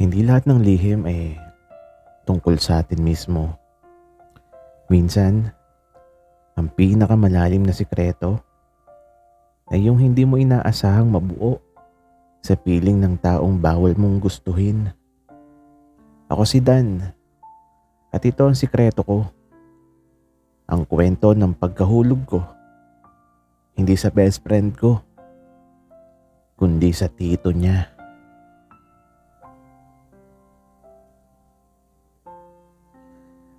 Hindi lahat ng lihim tungkol sa atin mismo. Minsan, ang pinakamalalim na sikreto ay yung hindi mo inaasahang mabuo sa piling ng taong bawal mong gustuhin. Ako si Dan at ito ang sikreto ko. Ang kwento ng pagkahulog ko, hindi sa best friend ko, kundi sa tito niya.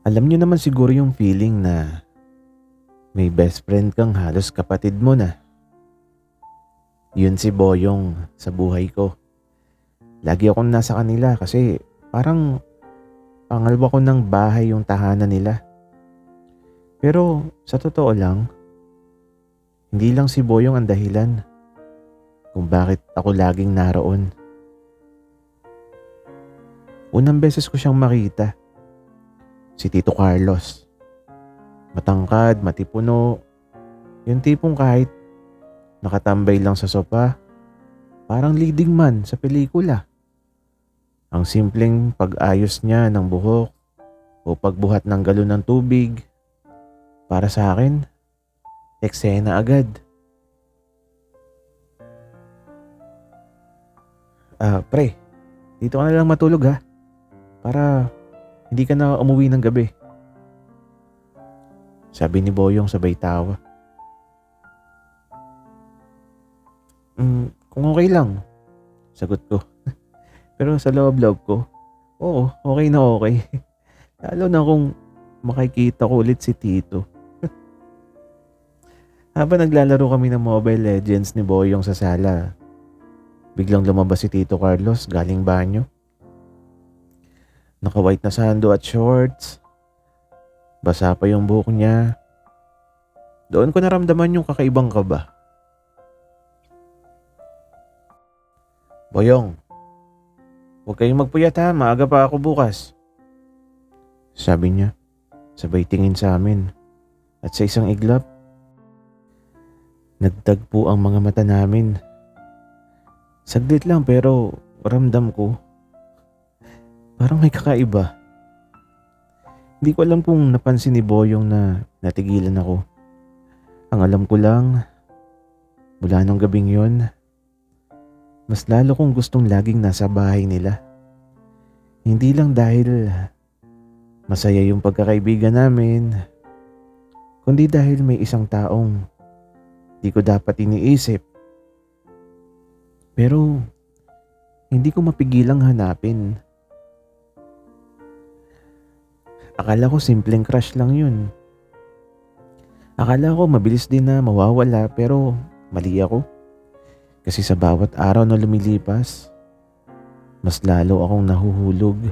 Alam niyo naman siguro yung feeling na may best friend kang halos kapatid mo na. Yun si Boyong sa buhay ko. Lagi akong nasa kanila kasi parang pangalawa ko ng bahay yung tahanan nila. Pero sa totoo lang, hindi lang si Boyong ang dahilan kung bakit ako laging naroon. Unang beses ko siyang makita, si Tito Carlos. Matangkad, matipuno, yung tipong kahit nakatambay lang sa sopa, parang leading man sa pelikula. Ang simpleng pag-ayos niya ng buhok o pagbuhat ng galon ng tubig, para sa akin, eksena agad. Pre, dito ka na lang matulog ha, para hindi ka na umuwi ng gabi. Sabi ni Boyong sabay tawa. Kung okay lang, sagot ko. Pero sa loob-loob ko, oo, okay na okay. Lalo na kung makikita ko ulit si Tito. Habang naglalaro kami ng Mobile Legends ni Boyong sa sala, biglang lumabas si Tito Carlos galing banyo. Naka-white na sando at shorts. Basa pa yung buhok niya. Doon ko naramdaman yung kakaibang kaba. Boyong, huwag kayong magpuyat ha, maaga pa ako bukas. Sabi niya, sabay tingin sa amin. At sa isang iglap, nagtagpo ang mga mata namin. Saglit lang pero ramdam ko, parang may kakaiba. Hindi ko alam kung napansin ni Boyong na natigilan ako. Ang alam ko lang, mula nung gabing yon, mas lalo kong gustong laging nasa bahay nila. Hindi lang dahil masaya yung pagkakaibigan namin, kundi dahil may isang taong di ko dapat iniisip. Pero hindi ko mapigilang hanapin. Akala ko simpleng crush lang yun. Akala ko mabilis din na mawawala pero mali ako. Kasi sa bawat araw na lumilipas, mas lalo akong nahuhulog.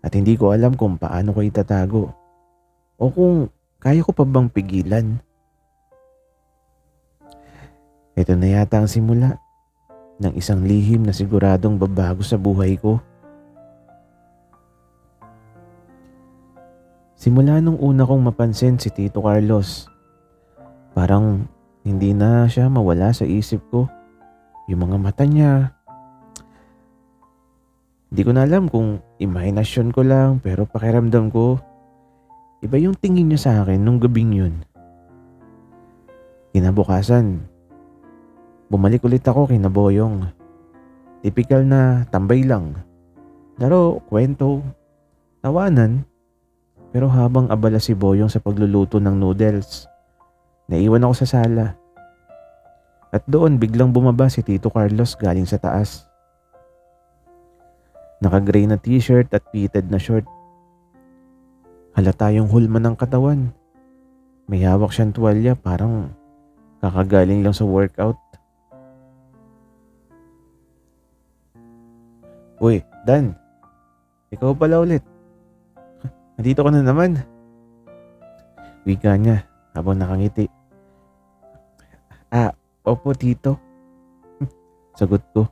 At hindi ko alam kung paano ko itatago. O kung kaya ko pa bang pigilan. Ito na yata ang simula ng isang lihim na siguradong babago sa buhay ko. Simula nung una kong mapansin si Tito Carlos, parang hindi na siya mawala sa isip ko. Yung mga mata niya, hindi ko na alam kung imahinasyon ko lang pero pakiramdam ko, iba yung tingin niya sa akin nung gabing yun. Kinabukasan, bumalik ulit ako kina Boyong. Tipikal na tambay lang. Laro, kwento, tawanan. Pero habang abala si Boyong sa pagluluto ng noodles, naiwan ako sa sala. At doon biglang bumaba si Tito Carlos galing sa taas. Naka-gray na t-shirt at fitted na short. Halata yung hulma ng katawan. May hawak siyang tuwalya, parang kakagaling lang sa workout. Uy, Dan, ikaw pala ulit. Nandito ka na naman. Wika niya habang nakangiti. Opo tito. Sagot ko,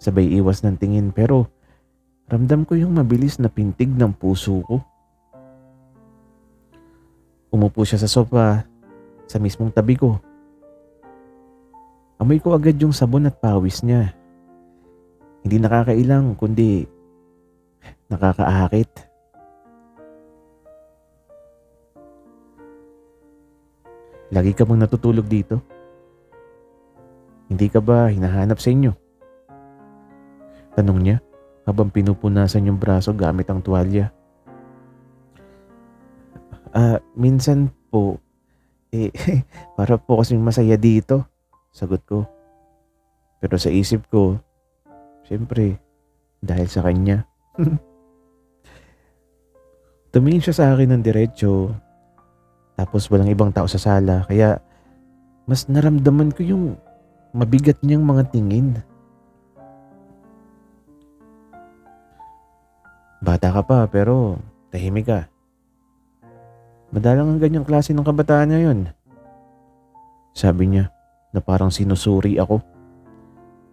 sabay iwas ng tingin pero ramdam ko yung mabilis na pintig ng puso ko. Umupo siya sa sofa sa mismong tabi ko. Amoy ko agad yung sabon at pawis niya. Hindi nakakailang kundi Nakakaakit. Lagi ka bang natutulog dito? Hindi ka ba hinahanap sa inyo? Tanong niya habang pinupunasan yung braso gamit ang tuwalya. Minsan po, eh, para po kasing masaya dito, sagot ko. Pero sa isip ko, siyempre, dahil sa kanya. Tumingin siya sa akin ng diretso, tapos walang ibang tao sa sala, kaya mas naramdaman ko yung mabigat niyang mga tingin. Bata ka pa pero tahimik ka. Madalang ang ganyang klase ng kabataan ngayon. Sabi niya na parang sinusuri ako.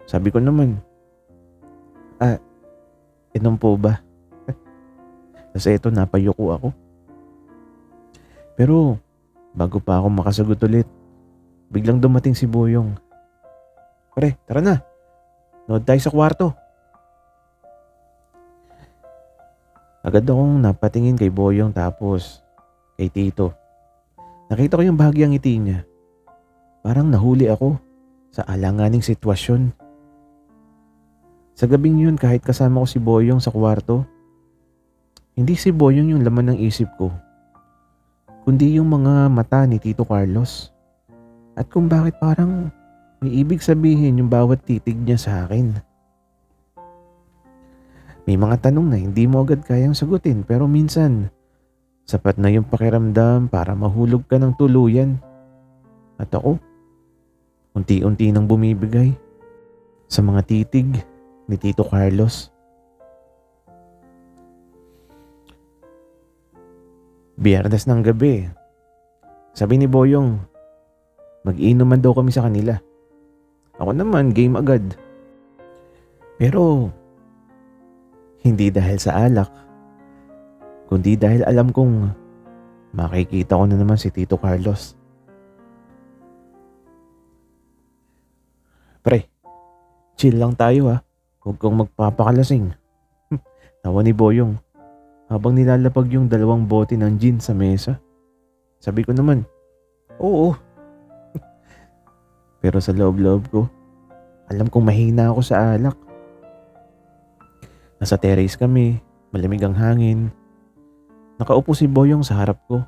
Sabi ko naman, inom po ba? Kasi ito napayuko ako. Pero bago pa ako makasagot ulit, biglang dumating si Boyong. Pare, tara na. Nood tayo sa kwarto. Agad akong napatingin kay Boyong tapos kay Tito. Nakita ko yung bahagyang ngiti niya. Parang nahuli ako sa alanganing sitwasyon. Sa gabing yun kahit kasama ko si Boyong sa kwarto, hindi si Boyong yung laman ng isip ko, kundi yung mga mata ni Tito Carlos. At kung bakit parang may ibig sabihin yung bawat titig niya sa akin. May mga tanong na hindi mo agad kayang sagutin pero minsan sapat na yung pakiramdam para mahulog ka ng tuluyan. At ako, unti-unti nang bumibigay sa mga titig ni Tito Carlos. Biyernes ng gabi, sabi ni Boyong, mag-inuman daw kami sa kanila. Ako naman, game agad. Pero, hindi dahil sa alak, kundi dahil alam kong makikita ko na naman si Tito Carlos. Pre, chill lang tayo ha. Huwag kang magpapakalasing. Tawa ni Boyong habang nilalapag yung 2 bote ng gin sa mesa. Sabi ko naman, oo. Pero sa loob-loob ko, alam kong mahina ako sa alak. Nasa terrace kami, malamig ang hangin. Nakaupo si Boyong sa harap ko.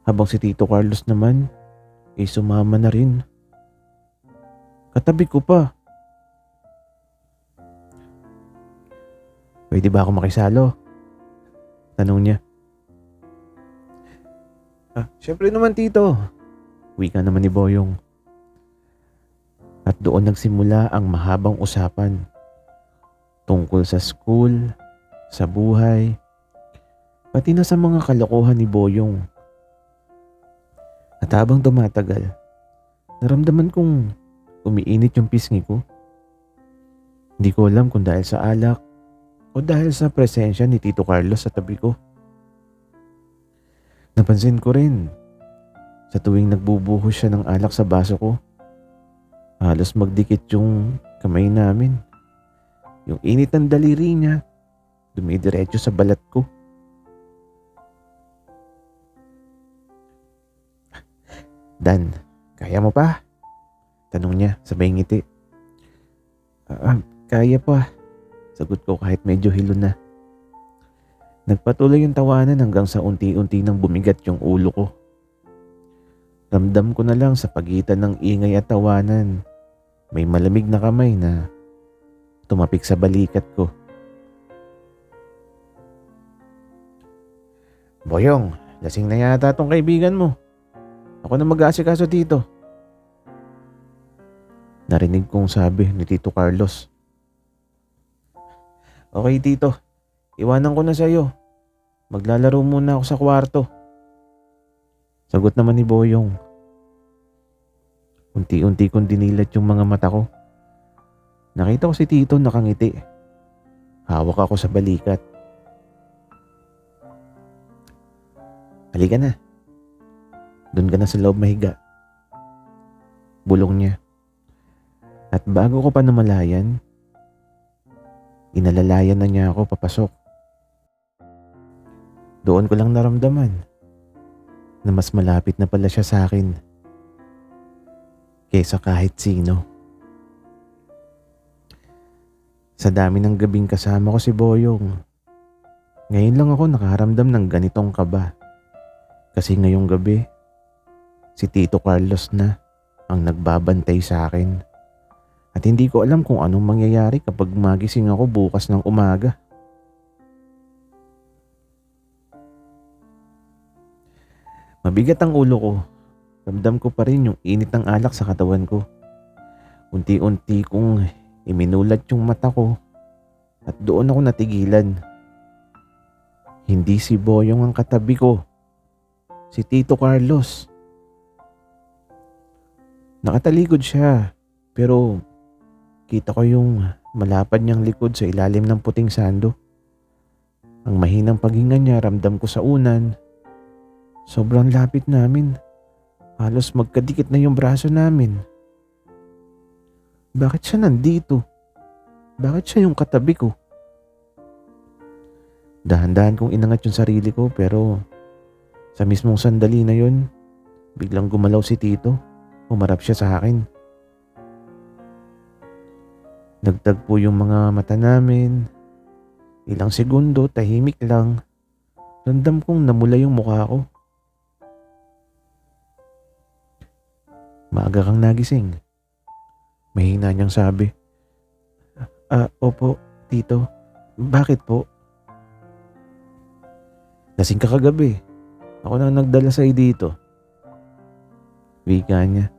Habang si Tito Carlos naman, sumama na rin. Katabi ko pa. Pwede ba ako makisalo? Tanong niya. Syempre naman Tito. Wika naman ni Boyong. At doon nagsimula ang mahabang usapan. Tungkol sa school, sa buhay, pati na sa mga kalokohan ni Boyong. At habang tumatagal, naramdaman kong umiinit yung pisngi ko. Hindi ko alam kung dahil sa alak o dahil sa presensya ni Tito Carlos sa tabi ko. Napansin ko rin, sa tuwing nagbubuhos siya ng alak sa baso ko, halos magdikit yung kamay namin. Yung init ng daliri niya, dumidiretso sa balat ko. Dan, kaya mo pa? Tanong niya sabay ngiti. Kaya pa. Sagot ko kahit medyo hilo na. Nagpatuloy yung tawanan hanggang sa unti-unti nang bumigat yung ulo ko. Ramdam ko na lang sa pagitan ng ingay at tawanan, may malamig na kamay na tumapik sa balikat ko. Boyong, lasing na yata tong kaibigan mo. Ako na mag-aasikaso dito. Narinig kong sabi ni Tito Carlos. Okay Tito, iwanan ko na sa'yo. Maglalaro muna ako sa kwarto. Sagot naman ni Boyong. Unti-unti kong dinilat yung mga mata ko. Nakita ko si Tito nakangiti. Hawak ako sa balikat. Halika na. Doon ka na sa loob mahiga. Bulong niya. At bago ko pa namalayan, Inalalayan na niya ako papasok. Doon ko lang naramdaman na mas malapit na pala siya sa akin kaysa kahit sino. Sa dami ng gabing kasama ko si Boyong, ngayon lang ako nakaramdam ng ganitong kaba. Kasi ngayong gabi, si Tito Carlos na ang nagbabantay sa akin. At hindi ko alam kung anong mangyayari kapag magising ako bukas ng umaga. Mabigat ang ulo ko. Ramdam ko pa rin yung init ng alak sa katawan ko. Unti-unti kong iminulat yung mata ko at doon ako natigilan. Hindi si Boyong ang katabi ko. Si Tito Carlos. Nakatalikod siya pero kita ko yung malapad niyang likod sa ilalim ng puting sando. Ang mahinang paghinga niya ramdam ko sa unan. Sobrang lapit namin. Halos magkadikit na yung braso namin. Bakit siya nandito? Bakit siya yung katabi ko? Dahan-dahan kong inangat yung sarili ko pero sa mismong sandali na yun, biglang gumalaw si Tito. Umarap siya sa akin. Nagtagpo yung mga mata namin. Ilang segundo, tahimik lang. Ramdam kong namula yung mukha ko. Maaga kang nagising. Mahina niyang sabi. Opo, Tito. Bakit po? Lasing ka kagabi. Ako na nagdala sa'yo dito. Wika niya.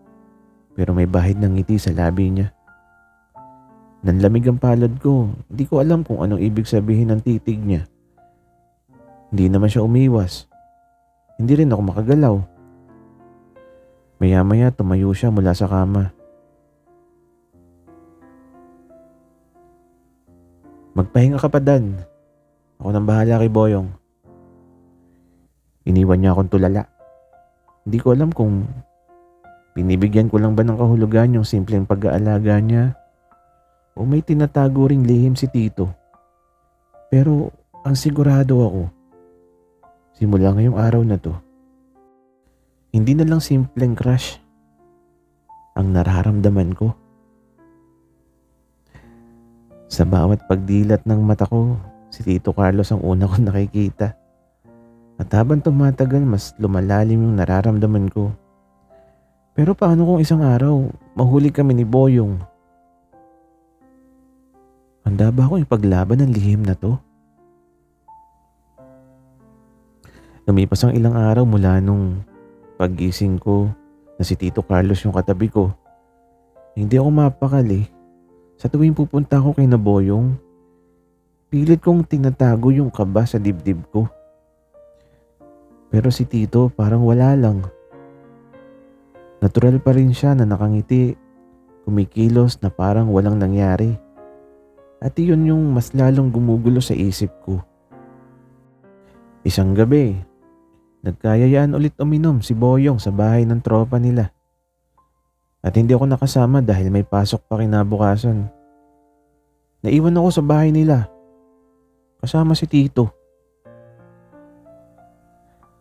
Pero may bahid ng ngiti sa labi niya. Nanlamig ang palad ko. Hindi ko alam kung anong ibig sabihin ng titig niya. Hindi naman siya umiwas. Hindi rin ako makagalaw. Maya-maya tumayo siya mula sa kama. Magpahinga ka pa, Dan. Ako nang bahala kay Boyong. Iniwan niya akong tulala. Hindi ko alam kung binibigyan ko lang ba ng kahulugan yung simpleng pag-aalaga niya o may tinatago ring lihim si Tito. Pero ang sigurado ako, simula ngayong araw na to, hindi na lang simpleng crush ang nararamdaman ko. Sa bawat pagdilat ng mata ko, si Tito Carlos ang una kong nakikita. At habang tumatagal, mas lumalalim yung nararamdaman ko. Pero paano kung isang araw, mahuli kami ni Boyong? Handa ba ako ipaglaban ng lihim na to? Lumipas ang ilang araw mula nung paggising ko na si Tito Carlos yung katabi ko. Hindi ako mapakali. Sa tuwing pupunta ako kay Boyong, pilit kong tinatago yung kaba sa dibdib ko. Pero si Tito parang wala lang. Natural pa rin siya na nakangiti, kumikilos na parang walang nangyari. At iyon yung mas lalong gumugulo sa isip ko. Isang gabi, nagkayayaan ulit uminom si Boyong sa bahay ng tropa nila. At hindi ako nakasama dahil may pasok pa kinabukasan. Naiwan ako sa bahay nila, kasama si Tito.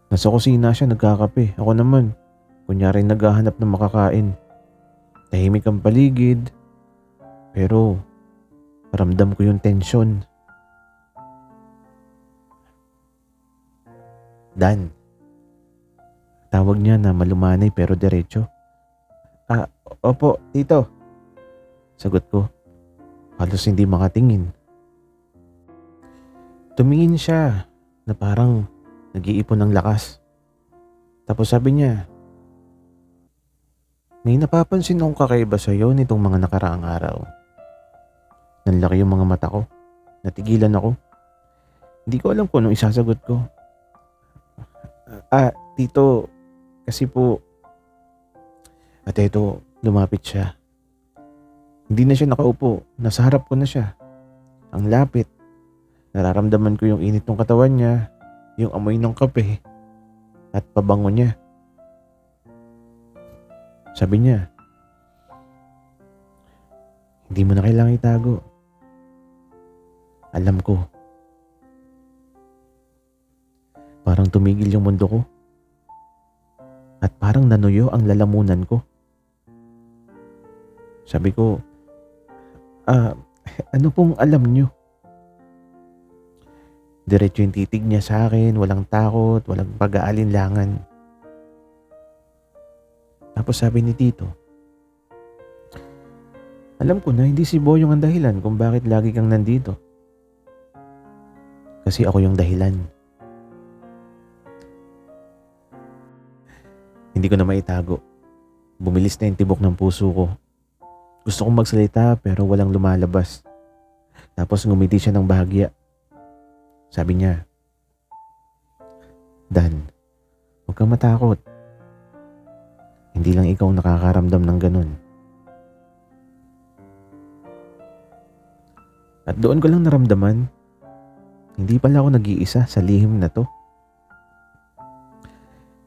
Nasa kusina siya nagkakape. Ako naman, kunyari naghahanap ng makakain. Tahimik ang paligid. Pero ramdam ko yung tensyon. Dan. Tawag niya na malumanay pero diretso. Opo, Tito. Sagot ko. Halos hindi makatingin. Tumingin siya na parang nag-iipon ng lakas. Tapos sabi niya, may napapansin akong kakaiba sa'yo nitong mga nakaraang araw. Nanlaki yung mga mata ko. Natigilan ako. Hindi ko alam kung anong isasagot ko. Tito, kasi po. At eto, lumapit siya. Hindi na siya nakaupo. Nasa harap ko na siya. Ang lapit. Nararamdaman ko yung init ng katawan niya, yung amoy ng kape, at pabango niya. Sabi niya, hindi mo na kailangang itago. Alam ko, parang tumigil yung mundo ko at parang nanuyo ang lalamunan ko. Sabi ko, ah, ano pong alam nyo? Diretso yung titig niya sa akin, walang takot, walang pag-aalinlangan. Tapos sabi ni Tito, alam ko na hindi si Boyong ang dahilan kung bakit lagi kang nandito. Kasi ako yung dahilan. Hindi ko na maitago. Bumilis na yung tibok ng puso ko. Gusto kong magsalita pero walang lumalabas. Tapos ngumiti siya ng bahagya. Sabi niya, Dan, huwag kang matakot. Hindi lang ikaw nakakaramdam ng ganun. At doon ko lang naramdaman, hindi pala ako nag-iisa sa lihim na to.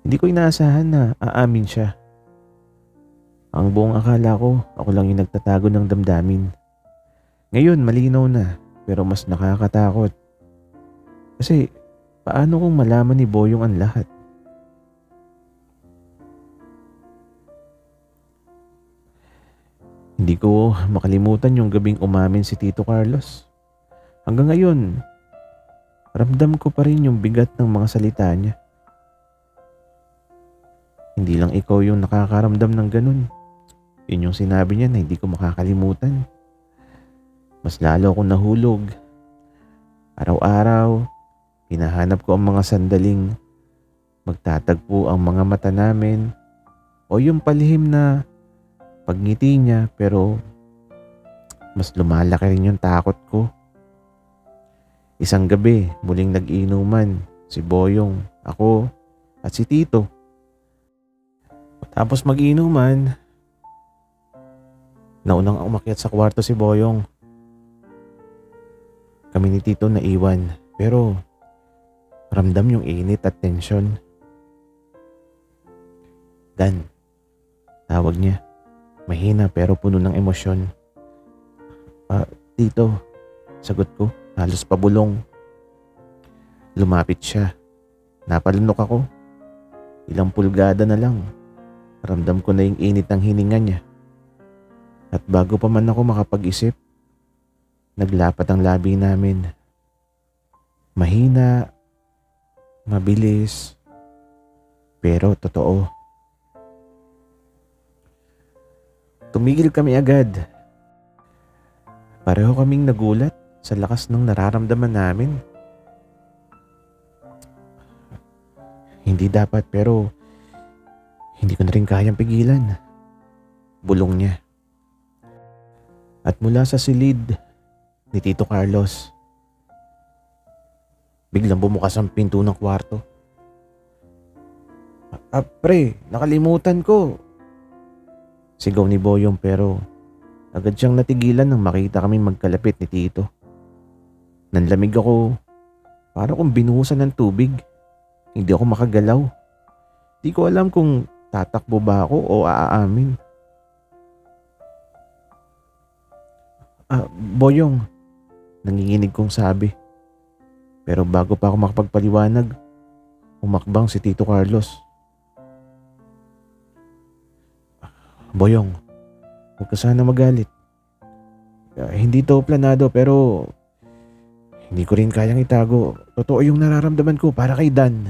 Hindi ko inaasahan na aamin siya. Ang buong akala ko, ako lang yung nagtatago ng damdamin. Ngayon, malinaw na, pero mas nakakatakot. Kasi, paano kung malaman ni Boyong ang lahat? Hindi ko makalimutan yung gabing umamin si Tito Carlos. Hanggang ngayon, ramdam ko pa rin yung bigat ng mga salita niya. Hindi lang ikaw yung nakakaramdam ng ganun. Yun yung sinabi niya na hindi ko makakalimutan. Mas lalo akong nahulog. Araw-araw, hinahanap ko ang mga sandaling magtatagpo ang mga mata namin o yung palihim na pagngiti niya, pero mas lumalaki rin yung takot ko. Isang gabi, muling nag-inuman si Boyong, ako at si Tito. Tapos mag-inuman, naunang umakyat sa kwarto si Boyong. Kami ni Tito naiwan, pero ramdam yung init at tensyon. Dan, tawag niya. Mahina pero puno ng emosyon. Tito, sagot ko, halos pabulong. Lumapit siya. Napalunok ako. Ilang pulgada na lang. Ramdam ko na yung init ng hininga niya. At bago pa man ako makapag-isip, naglapat ang labi namin. Mahina, mabilis, pero totoo. Tumigil kami agad. Pareho kaming nagulat sa lakas ng nararamdaman namin. Hindi dapat pero hindi ko na rin kayang pigilan. Bulong niya. At mula sa silid ni Tito Carlos, biglang bumukas ang pinto ng kwarto. Pre, nakalimutan ko. Sigaw ni Boyong pero agad siyang natigilan nang makita kami magkalapit ni Tito. Nanlamig ako, para kung binuhusan ng tubig. Hindi ako makagalaw. Di ko alam kung tatakbo ba ako o aamin. Boyong, nanginginig kong sabi. Pero bago pa ako makapagpaliwanag, umakbang si Tito Carlos. Boyong, huwag ka sana magalit. Hindi to planado pero hindi ko rin kayang itago. Totoo yung nararamdaman ko para kay Dan.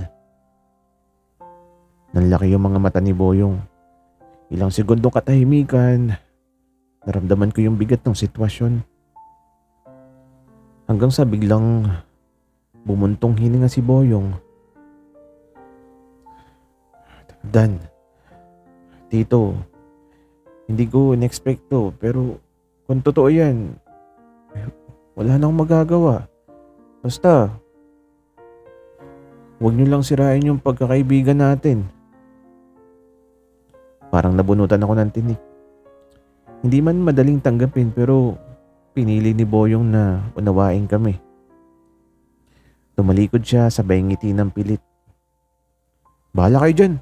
Nanlaki yung mga mata ni Boyong. Ilang segundong katahimikan. Naramdaman ko yung bigat ng sitwasyon. Hanggang sa biglang bumuntong hininga si Boyong. Dan, Tito, hindi ko in-expect to, pero kung totoo yan, wala nang magagawa. Basta, huwag niyo lang sirain yung pagkakaibigan natin. Parang nabunutan ako ng tinik. Hindi man madaling tanggapin pero pinili ni Boyong na unawain kami. Tumalikod siya sabay ngiti ng pilit. Bahala kayo dyan.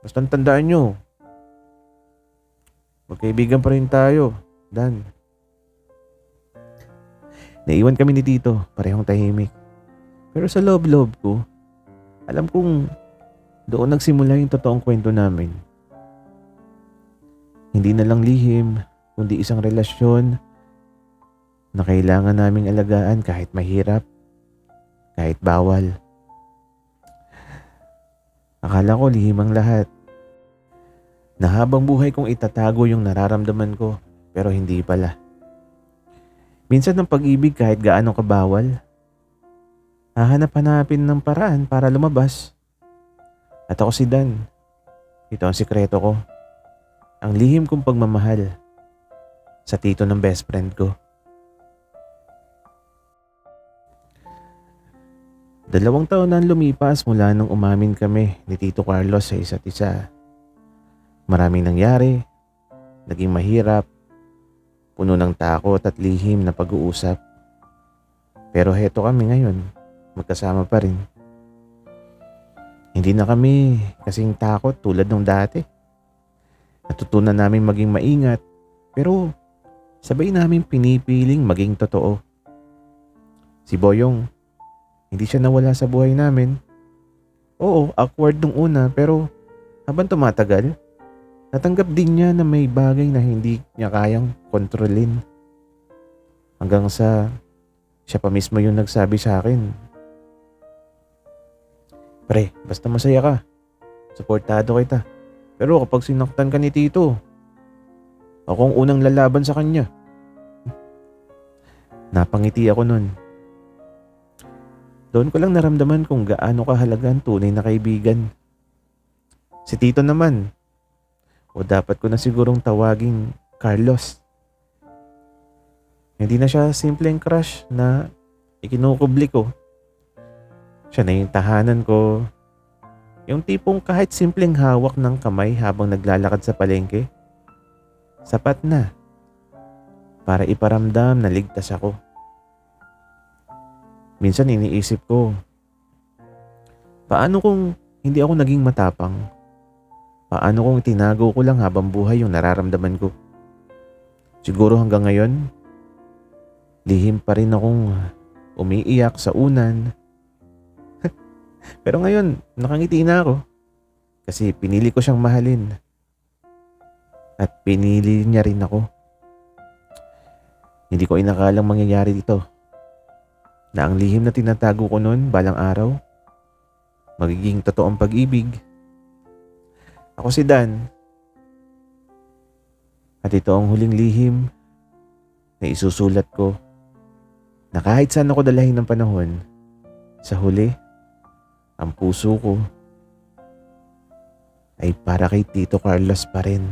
Basta tandaan nyo, magkaibigan pa rin tayo, Dan. Naiwan kami ni Tito, parehong tahimik. Pero sa loob-loob ko, alam kong doon nagsimula yung totoong kwento namin. Hindi na lang lihim, kundi isang relasyon na kailangan naming alagaan kahit mahirap, kahit bawal. Akala ko lihim ang lahat, na habang buhay kong itatago yung nararamdaman ko, pero hindi pala. Minsan ng pag-ibig kahit gaano kabawal, hahanap-hanapin ng paraan para lumabas. At ako si Dan. Ito ang sikreto ko. Ang lihim kong pagmamahal sa tito ng best friend ko. 2 taon na ang lumipas mula nung umamin kami ni Tito Carlos sa isa't isa. Maraming nangyari, naging mahirap, puno ng takot at lihim na pag-uusap. Pero heto kami ngayon, magkasama pa rin. Hindi na kami kasing takot tulad nung dati. Natutunan namin maging maingat, pero sabay namin pinipiling maging totoo. Si Boyong, hindi siya nawala sa buhay namin. Oo, awkward nung una, pero habang tumatagal, natanggap din niya na may bagay na hindi niya kayang kontrolin. Hanggang sa siya pa mismo yung nagsabi sa akin, "Pre, basta masaya ka. Suportado kita. Pero kapag sinaktan ka ni Tito, ako ang unang lalaban sa kanya." Napangiti ako nun. Doon ko lang naramdaman kung gaano kahalaga ang tunay na kaibigan. Si Tito naman, o dapat ko na sigurong tawaging Carlos. Hindi na siya simpleng crush na ikinukubli ko. Siya na yung tahanan ko. Yung tipong kahit simpleng hawak ng kamay habang naglalakad sa palengke, sapat na para iparamdam na ligtas ako. Minsan iniisip ko, paano kung hindi ako naging matapang? Paano kung tinago ko lang habang buhay yung nararamdaman ko? Siguro hanggang ngayon, lihim pa rin akong umiiyak sa unan. Pero ngayon, nakangiti na ako. Kasi pinili ko siyang mahalin. At pinili niya rin ako. Hindi ko inakalang mangyayari dito. Na ang lihim na tinatago ko noon balang araw, magiging totoong pag-ibig. Ako si Dan. At ito ang huling lihim na isusulat ko na kahit saan ako dalahin ng panahon, sa huli, ang puso ko ay para kay Tito Carlos pa rin.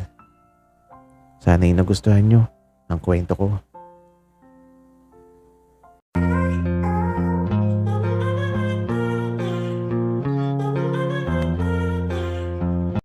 Sana'y nagustuhan nyo ang kwento ko.